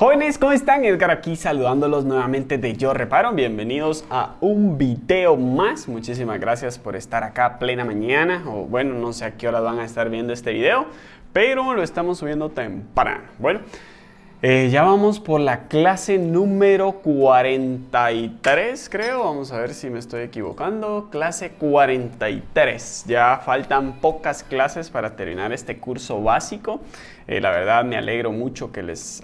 Jóvenes, ¿cómo están? Edgar aquí saludándolos nuevamente de Yo Reparo. Bienvenidos a un video más. Muchísimas gracias por estar acá plena mañana. O bueno, no sé a qué hora van a estar viendo este video, pero lo estamos subiendo temprano. Bueno, ya vamos por la clase número 43, creo. Vamos a ver si me estoy equivocando. Clase 43. Ya faltan pocas clases para terminar este curso básico. La verdad me alegro mucho que les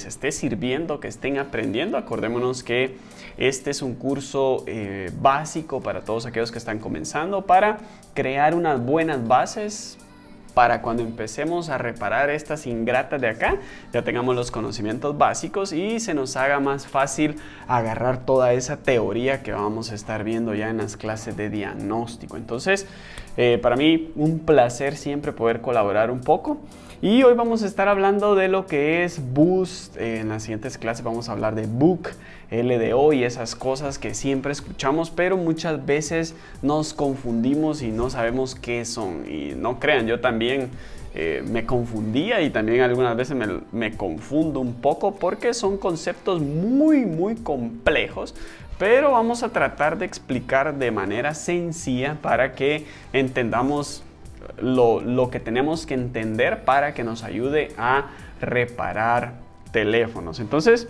esté sirviendo, que estén aprendiendo. Acordémonos que este es un curso básico para todos aquellos que están comenzando, para crear unas buenas bases para cuando empecemos a reparar estas ingratas de acá, ya tengamos los conocimientos básicos y se nos haga más fácil agarrar toda esa teoría que vamos a estar viendo ya en las clases de diagnóstico. Entonces, para mí un placer siempre poder colaborar un poco. Y hoy vamos a estar hablando de lo que es Boost. En las siguientes clases vamos a hablar de Book, LDO y esas cosas que siempre escuchamos, pero muchas veces nos confundimos y no sabemos qué son. Y no crean, yo también me confundía y también algunas veces me confundo un poco porque son conceptos muy complejos. Pero vamos a tratar de explicar de manera sencilla para que entendamos lo que tenemos que entender para que nos ayude a reparar teléfonos. Entonces,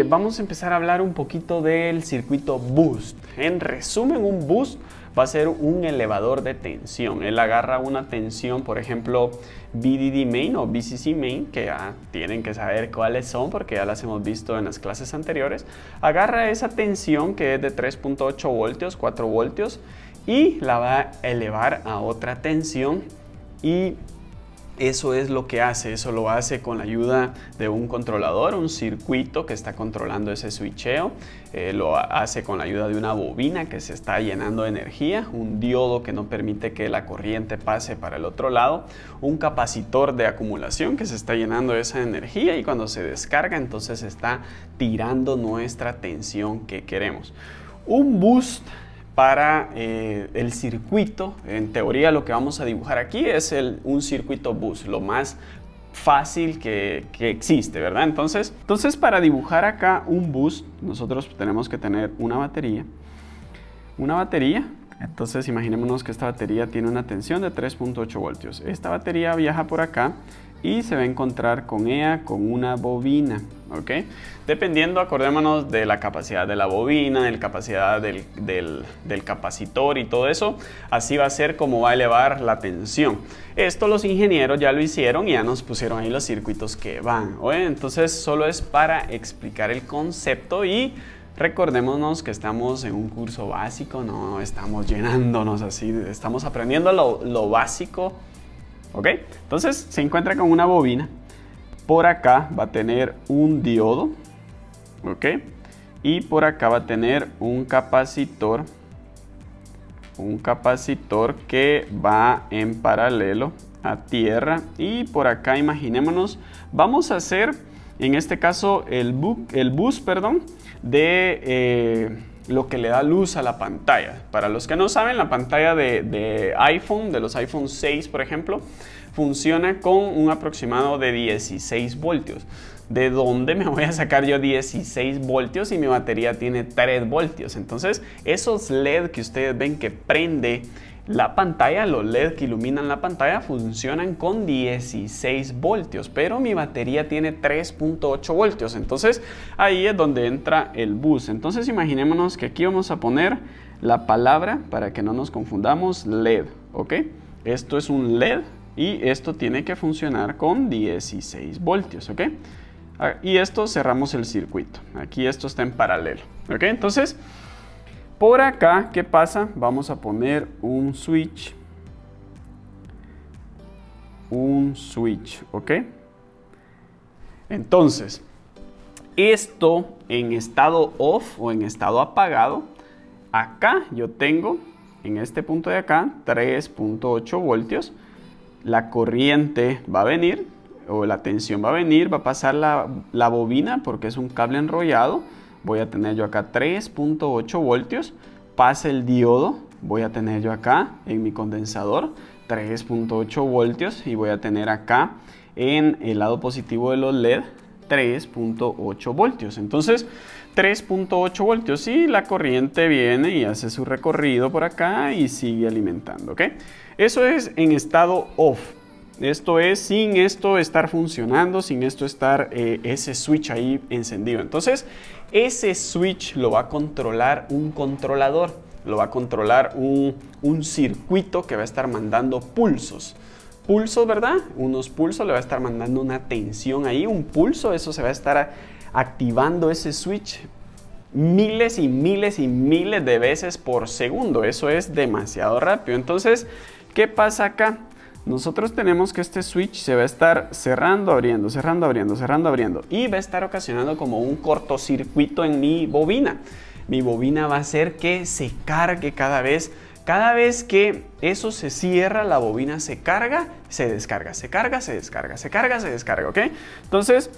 vamos a empezar a hablar un poquito del circuito Boost. En resumen, un Boost va a ser un elevador de tensión. Él agarra una tensión, por ejemplo, VDD main o VCC main, que ya tienen que saber cuáles son porque ya las hemos visto en las clases anteriores. Agarra esa tensión que es de 3.8 voltios, 4 voltios, y la va a elevar a otra tensión, y eso es lo que hace. Eso lo hace con la ayuda de un controlador, un circuito que está controlando ese switcheo. Lo hace con la ayuda de una bobina que se está llenando de energía, un diodo que no permite que la corriente pase para el otro lado, un capacitor de acumulación que se está llenando de esa energía y cuando se descarga entonces está tirando nuestra tensión que queremos. Un boost para el circuito, en teoría lo que vamos a dibujar aquí es un circuito boost, lo más fácil que existe, ¿verdad? Entonces para dibujar acá un boost, nosotros tenemos que tener una batería. Entonces imaginémonos que esta batería tiene una tensión de 3.8 voltios. Esta batería viaja por acá y se va a encontrar con ella con una bobina, ¿ok? Dependiendo, acordémonos de la capacidad de la bobina, de la capacidad del capacitor y todo eso, así va a ser como va a elevar la tensión. Esto los ingenieros ya lo hicieron y ya nos pusieron ahí los circuitos que van, ¿oye? Entonces solo es para explicar el concepto y recordémonos que estamos en un curso básico, no estamos llenándonos así, estamos aprendiendo lo básico. ¿Ok? Entonces se encuentra con una bobina. Por acá va a tener un diodo. ¿Ok? Y por acá va a tener un capacitor. Un capacitor que va en paralelo a tierra. Y por acá imaginémonos, vamos a hacer en este caso el boost, de lo que le da luz a la pantalla. Para los que no saben, la pantalla de iPhone, de los iPhone 6 por ejemplo, funciona con un aproximado de 16 voltios. ¿De dónde me voy a sacar yo 16 voltios si mi batería tiene 3 voltios? Entonces esos LED que ustedes ven que prende la pantalla, los LED que iluminan la pantalla, funcionan con 16 voltios, pero mi batería tiene 3.8 voltios. Entonces ahí es donde entra el boost. Entonces imaginémonos que aquí vamos a poner la palabra, para que no nos confundamos, LED, ¿ok? Esto es un LED y esto tiene que funcionar con 16 voltios, ¿ok? Y esto cerramos el circuito. Aquí esto está en paralelo, ¿ok? Entonces por acá, ¿qué pasa? Vamos a poner un switch. ¿Ok? Entonces, esto en estado off o en estado apagado, acá yo tengo, en este punto de acá, 3.8 voltios. La corriente va a venir, o la tensión va a venir, va a pasar la bobina porque es un cable enrollado. Voy a tener yo acá 3.8 voltios, pasa el diodo, voy a tener yo acá en mi condensador 3.8 voltios y voy a tener acá en el lado positivo de los LED 3.8 voltios. Entonces, 3.8 voltios y la corriente viene y hace su recorrido por acá y sigue alimentando, ¿ok? Eso es en estado off. Esto es sin esto estar funcionando, sin esto estar ese switch ahí encendido. Entonces, ese switch lo va a controlar un controlador, lo va a controlar un circuito que va a estar mandando pulsos. Pulsos, ¿verdad? Unos pulsos, le va a estar mandando una tensión ahí, un pulso, eso se va a estar activando ese switch miles y miles y miles de veces por segundo. Eso es demasiado rápido. Entonces, ¿qué pasa acá? Nosotros tenemos que este switch se va a estar cerrando, abriendo, cerrando, abriendo, cerrando, abriendo. Y va a estar ocasionando como un cortocircuito en mi bobina. Mi bobina va a hacer que se cargue cada vez. Cada vez que eso se cierra, la bobina se carga, se descarga, se carga, se descarga, se carga, se descarga, ¿ok? Entonces,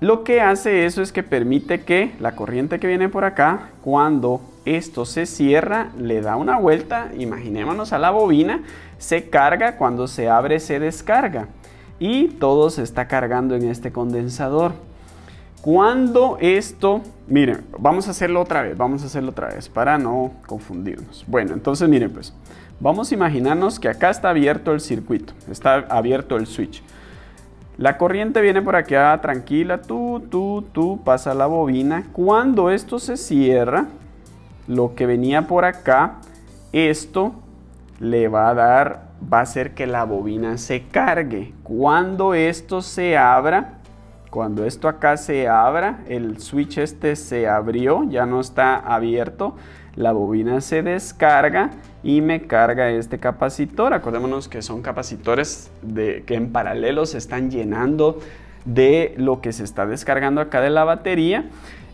lo que hace eso es que permite que la corriente que viene por acá, cuando esto se cierra, le da una vuelta, imaginémonos a la bobina, se carga, cuando se abre se descarga y todo se está cargando en este condensador. Cuando esto, miren, vamos a hacerlo otra vez para no confundirnos. Bueno, entonces miren pues, vamos a imaginarnos que acá está abierto el circuito, está abierto el switch. La corriente viene por acá tranquila, pasa la bobina. Cuando esto se cierra, lo que venía por acá, esto le va a hacer que la bobina se cargue. Cuando esto se abra, cuando esto acá se abra, el switch este se abrió, ya no está abierto, la bobina se descarga y me carga este capacitor. Acordémonos que son capacitores que en paralelo se están llenando de lo que se está descargando acá de la batería.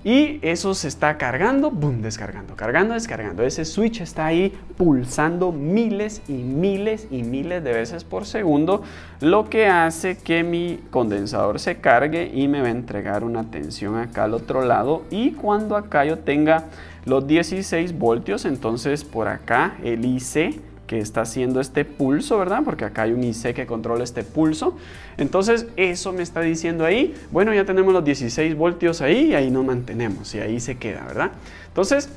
Y eso se está cargando, boom, descargando, cargando, descargando. Ese switch está ahí pulsando miles y miles y miles de veces por segundo, lo que hace que mi condensador se cargue y me va a entregar una tensión acá al otro lado. Y cuando acá yo tenga los 16 voltios, entonces por acá el IC que está haciendo este pulso, ¿verdad? Porque acá hay un IC que controla este pulso. Entonces eso me está diciendo ahí, bueno, ya tenemos los 16 voltios ahí y ahí nos mantenemos y ahí se queda, ¿verdad? Entonces,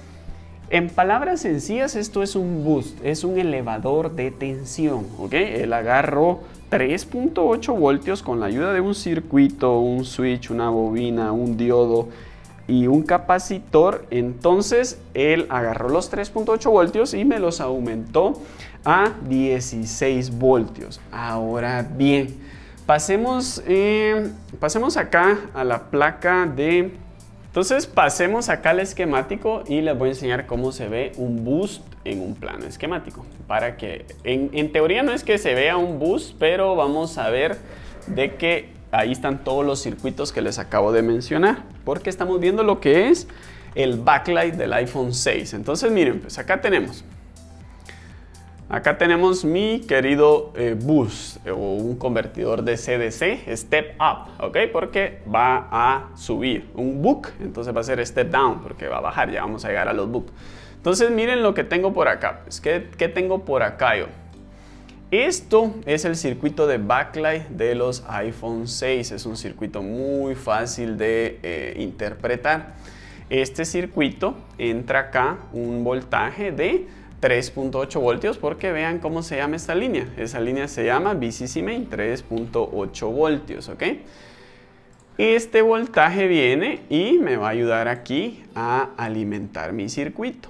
en palabras sencillas, esto es un boost, es un elevador de tensión, ¿ok? Él agarró 3.8 voltios con la ayuda de un circuito, un switch, una bobina, un diodo y un capacitor. Entonces él agarró los 3.8 voltios y me los aumentó a 16 voltios. Ahora bien, pasemos acá a la placa de... Entonces pasemos acá al esquemático y les voy a enseñar cómo se ve un boost en un plano esquemático. Para que, en teoría no es que se vea un boost, pero vamos a ver de que ahí están todos los circuitos que les acabo de mencionar, porque estamos viendo lo que es el backlight del iPhone 6. Entonces miren, pues acá tenemos mi querido boost o un convertidor de CDC, step up, ¿ok? Porque va a subir. Un buck, entonces va a ser step down, porque va a bajar, ya vamos a llegar a los buck. Entonces miren lo que tengo por acá. Pues, ¿qué tengo por acá yo? Esto es el circuito de backlight de los iPhone 6. Es un circuito muy fácil de interpretar. Este circuito entra acá un voltaje de 3.8 voltios porque vean cómo se llama esta línea. Esa línea se llama VCC Main, 3.8 voltios, ¿ok? Este voltaje viene y me va a ayudar aquí a alimentar mi circuito.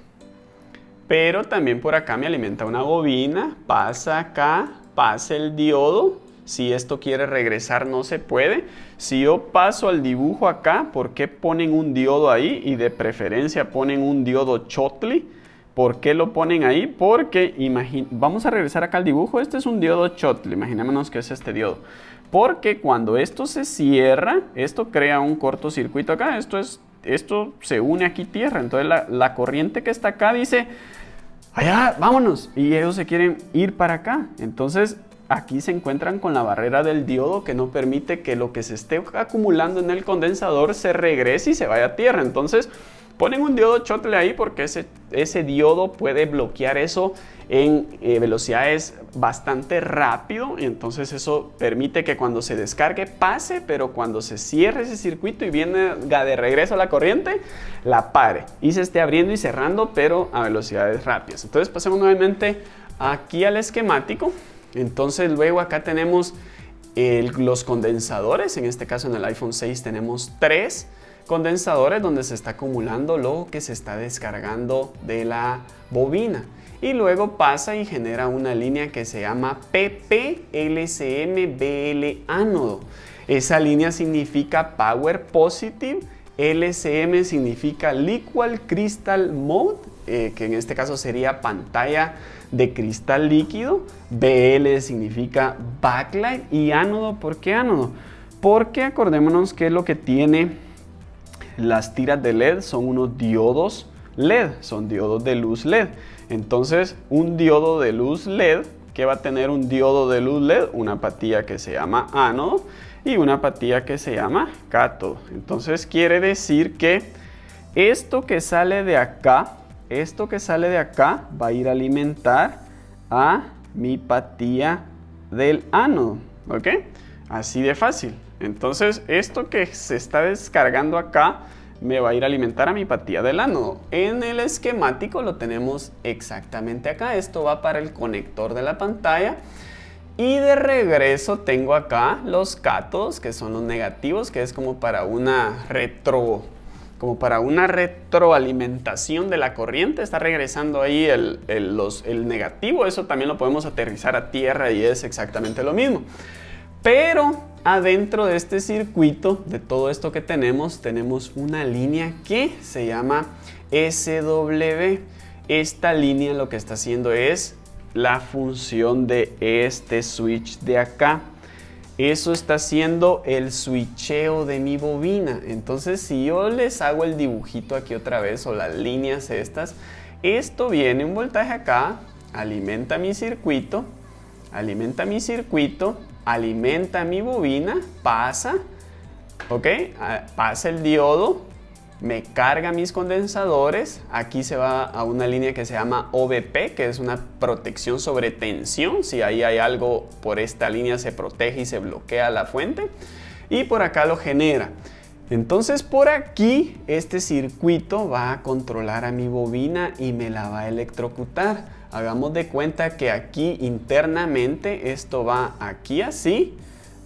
Pero también por acá me alimenta una bobina, pasa acá, pasa el diodo. Si esto quiere regresar no se puede. Si yo paso al dibujo acá, ¿por qué ponen un diodo ahí? Y de preferencia ponen un diodo Schottky. ¿Por qué lo ponen ahí? Porque vamos a regresar acá al dibujo. Este es un diodo Schottky, imaginémonos que es este diodo. Porque cuando esto se cierra, esto crea un cortocircuito acá. Esto se une aquí tierra. Entonces la corriente que está acá dice, allá, vámonos. Y ellos se quieren ir para acá. Entonces aquí se encuentran con la barrera del diodo que no permite que lo que se esté acumulando en el condensador se regrese y se vaya a tierra. Entonces ponen un diodo Schottky ahí porque ese diodo puede bloquear eso en velocidades bastante rápido, y entonces eso permite que cuando se descargue pase, pero cuando se cierre ese circuito y venga de regreso a la corriente, la pare y se esté abriendo y cerrando, pero a velocidades rápidas. Entonces pasemos nuevamente aquí al esquemático. Entonces luego acá tenemos los condensadores. En este caso en el iPhone 6 tenemos 3 condensadores donde se está acumulando lo que se está descargando de la bobina. Y luego pasa y genera una línea que se llama PP-LCM-BL ánodo. Esa línea significa Power Positive, LCM significa Liquid Crystal Mode, que en este caso sería pantalla de cristal líquido. BL significa Backlight. Y ánodo, ¿por qué ánodo? Porque acordémonos que lo que tiene las tiras de LED son unos diodos LED, son diodos de luz LED. Entonces, un diodo de luz LED, ¿qué va a tener un diodo de luz LED? Una patilla que se llama ánodo y una patilla que se llama cátodo. Entonces, quiere decir que esto que sale de acá, va a ir a alimentar a mi patilla del ánodo, ¿ok? Así de fácil. Entonces, esto que se está descargando acá me va a ir a alimentar a mi patilla del ánodo. En el esquemático lo tenemos exactamente acá. Esto va para el conector de la pantalla. Y de regreso tengo acá los cátodos, que son los negativos, que es como para una retroalimentación de la corriente. Está regresando ahí el negativo. Eso también lo podemos aterrizar a tierra y es exactamente lo mismo. Pero adentro de este circuito, de todo esto que tenemos una línea que se llama SW. Esta línea lo que está haciendo es la función de este switch de acá. Eso está haciendo el switcheo de mi bobina. Entonces, si yo les hago el dibujito aquí otra vez, o las líneas estas, esto viene un voltaje acá, alimenta mi circuito, alimenta mi bobina, pasa, ¿ok? Pasa el diodo, me carga mis condensadores, aquí se va a una línea que se llama OVP, que es una protección sobre tensión. Si ahí hay algo por esta línea se protege y se bloquea la fuente, y por acá lo genera. Entonces por aquí este circuito va a controlar a mi bobina y me la va a electrocutar. Hagamos de cuenta que aquí internamente esto va aquí así,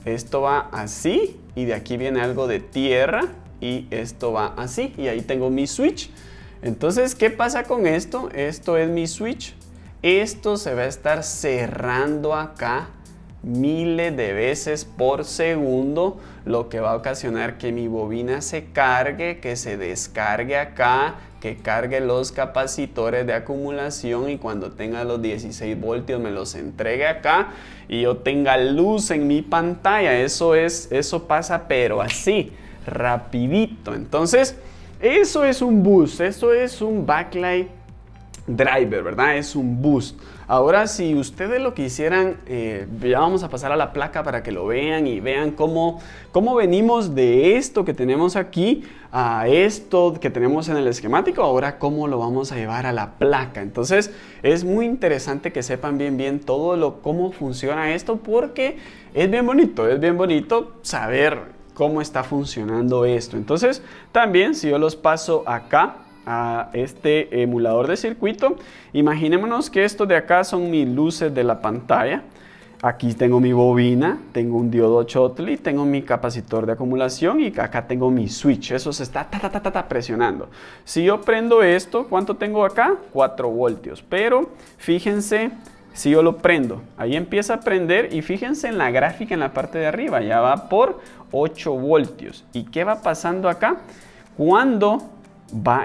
esto va así, y de aquí viene algo de tierra y esto va así, y ahí tengo mi switch. Entonces, ¿qué pasa con esto? Esto es mi switch. Esto se va a estar cerrando acá miles de veces por segundo, lo que va a ocasionar que mi bobina se cargue, que se descargue acá, que cargue los capacitores de acumulación, y cuando tenga los 16 voltios me los entregue acá y yo tenga luz en mi pantalla. Eso pasa pero así, rapidito. Entonces, eso es un boost, eso es un backlight driver, ¿verdad? Es un boost. Ahora, si ustedes lo quisieran, ya vamos a pasar a la placa para que lo vean y vean cómo venimos de esto que tenemos aquí a esto que tenemos en el esquemático. Ahora, cómo lo vamos a llevar a la placa. Entonces, es muy interesante que sepan bien cómo funciona esto, porque es bien bonito saber cómo está funcionando esto. Entonces, también si yo los paso acá a este emulador de circuito, imaginémonos que estos de acá son mis luces de la pantalla. Aquí tengo mi bobina, tengo un diodo Schottky, tengo mi capacitor de acumulación y acá tengo mi switch. Eso se está presionando. Si yo prendo esto, ¿cuánto tengo acá? 4 voltios. Pero fíjense, si yo lo prendo, ahí empieza a prender, y fíjense en la gráfica en la parte de arriba, ya va por 8 voltios. ¿Y qué va pasando acá? Cuando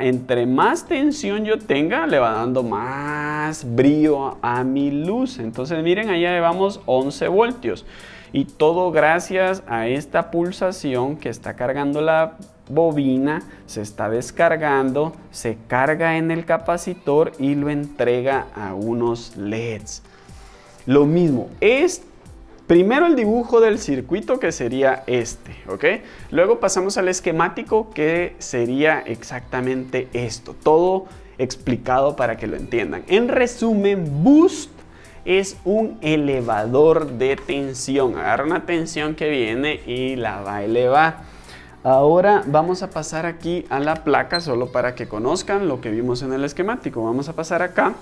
entre más tensión yo tenga, le va dando más brillo a mi luz. Entonces miren, allá llevamos 11 voltios. Y todo gracias a esta pulsación que está cargando la bobina, se está descargando, se carga en el capacitor y lo entrega a unos LEDs. Lo mismo, primero el dibujo del circuito, que sería este, ¿ok? Luego pasamos al esquemático, que sería exactamente esto. Todo explicado para que lo entiendan. En resumen, boost es un elevador de tensión. Agarra una tensión que viene y la va a elevar. Ahora vamos a pasar aquí a la placa solo para que conozcan lo que vimos en el esquemático. Vamos a pasar acá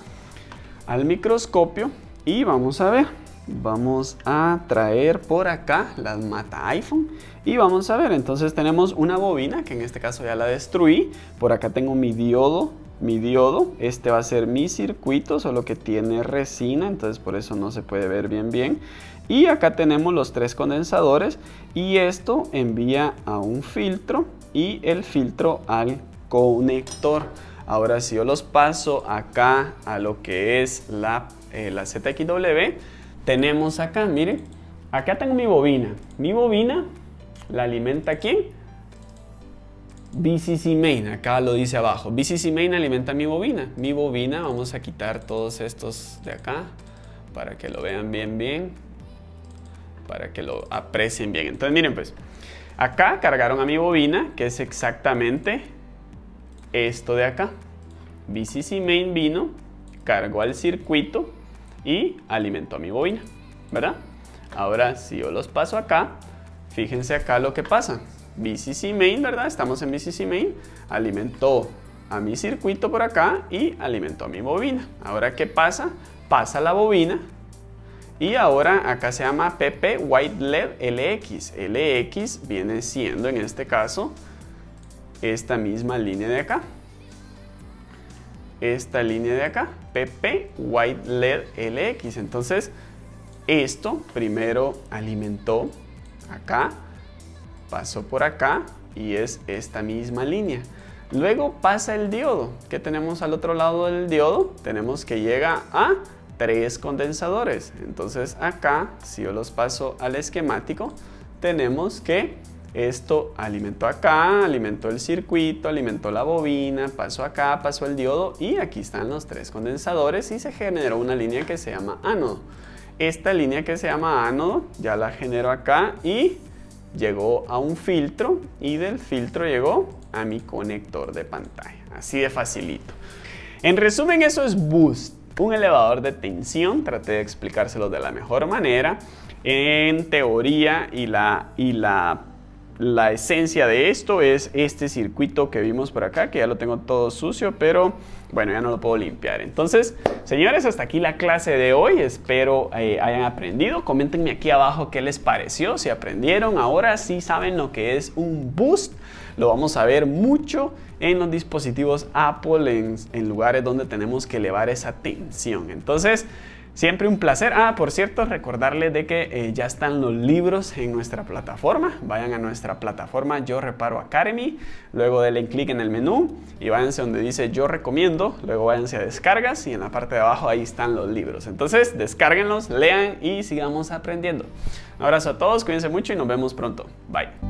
al microscopio y vamos a ver. Vamos a traer por acá las mata iPhone y vamos a ver. Entonces tenemos una bobina que en este caso ya la destruí. Por acá tengo mi diodo. Este va a ser mi circuito, solo que tiene resina, entonces por eso no se puede ver bien. Y acá tenemos los 3 condensadores y esto envía a un filtro y el filtro al conector. Ahora si yo los paso acá a lo que es la ZXW, tenemos acá, miren, acá tengo mi bobina. Mi bobina la alimenta ¿quién? VCC Main, acá lo dice abajo. VCC Main alimenta mi bobina. Mi bobina, vamos a quitar todos estos de acá para que lo vean bien, para que lo aprecien bien. Entonces miren pues, acá cargaron a mi bobina, que es exactamente esto de acá. VCC Main vino, cargó al circuito y alimentó a mi bobina, ¿verdad? Ahora si yo los paso acá, fíjense acá lo que pasa. VCC Main, ¿verdad? Estamos en VCC Main, alimentó a mi circuito por acá y alimentó a mi bobina. Ahora, ¿qué pasa? Pasa la bobina y ahora acá se llama PP White LED LX. LX viene siendo en este caso esta misma línea de acá. Esta línea de acá, PP White LED LX. Entonces, esto primero alimentó acá, pasó por acá y es esta misma línea. Luego pasa el diodo. ¿Qué tenemos al otro lado del diodo? Tenemos que llega a 3 condensadores. Entonces acá, si yo los paso al esquemático, tenemos que esto alimentó acá, alimentó el circuito, alimentó la bobina, pasó acá, pasó el diodo y aquí están los 3 condensadores y se generó una línea que se llama ánodo. Esta línea que se llama ánodo ya la genero acá y llegó a un filtro y del filtro llegó a mi conector de pantalla. Así de facilito. En resumen, eso es boost, un elevador de tensión. Traté de explicárselo de la mejor manera. En teoría la esencia de esto es este circuito que vimos por acá, que ya lo tengo todo sucio, pero bueno, ya no lo puedo limpiar. Entonces, señores, hasta aquí la clase de hoy. Espero hayan aprendido. Coméntenme aquí abajo qué les pareció, si aprendieron. Ahora sí saben lo que es un boost. Lo vamos a ver mucho en los dispositivos Apple, en lugares donde tenemos que elevar esa tensión. Entonces, siempre un placer. Por cierto, recordarles de que ya están los libros en nuestra plataforma. Vayan a nuestra plataforma Yo Reparo Academy. Luego denle clic en el menú y váyanse donde dice Yo Recomiendo. Luego váyanse a Descargas y en la parte de abajo ahí están los libros. Entonces, descárguenlos, lean y sigamos aprendiendo. Un abrazo a todos, cuídense mucho y nos vemos pronto. Bye.